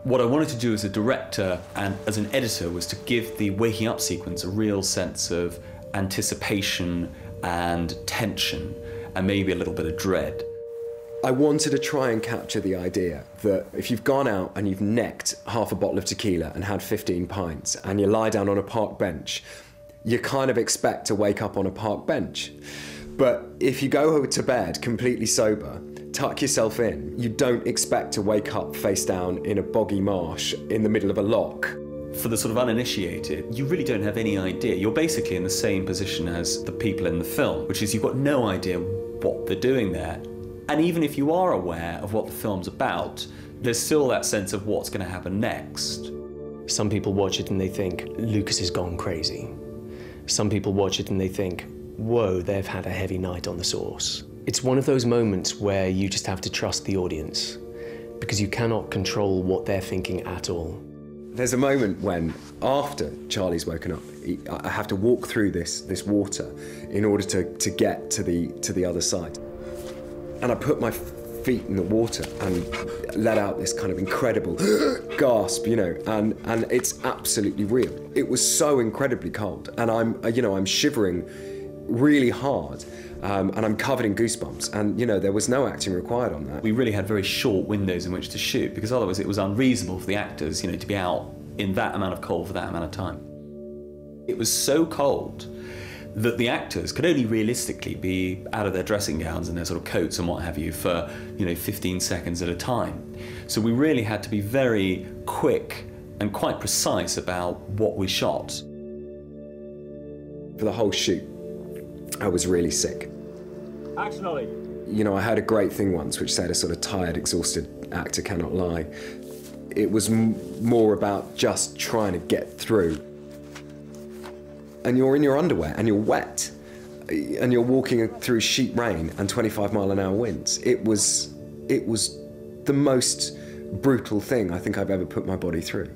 What I wanted to do as a director and as an editor was to give the waking up sequence a real sense of anticipation and tension and maybe a little bit of dread. I wanted to try and capture the idea that if you've gone out and you've necked half a bottle of tequila and had 15 pints and you lie down on a park bench, you kind of expect to wake up on a park bench. But if you go to bed completely sober, tuck yourself in, you don't expect to wake up face down in a boggy marsh in the middle of a loch. For the sort of uninitiated, you really don't have any idea. You're basically in the same position as the people in the film, which is you've got no idea what they're doing there. And even if you are aware of what the film's about, there's still that sense of what's going to happen next. Some people watch it and they think, Lucas has gone crazy. Some people watch it and they think, whoa, they've had a heavy night on the sauce. It's one of those moments where you just have to trust the audience, because you cannot control what they're thinking at all. There's a moment when, after Charlie's woken up, I have to walk through this water in order to get to the other side. And I put my feet in the water and let out this kind of incredible gasp, you know, and it's absolutely real. It was so incredibly cold, and I'm shivering really hard, and I'm covered in goosebumps, and there was no acting required on that. We really had very short windows in which to shoot, because otherwise it was unreasonable for the actors, to be out in that amount of cold for that amount of time. It was so cold that the actors could only realistically be out of their dressing gowns and their sort of coats and what have you for 15 seconds at a time. So we really had to be very quick and quite precise about what we shot. For the whole shoot, I was really sick. Action, Ollie. I heard a great thing once which said a sort of tired, exhausted actor cannot lie. It was more about just trying to get through. And you're in your underwear and you're wet and you're walking through sheet rain and 25-mile-an-hour winds. It was the most brutal thing I think I've ever put my body through.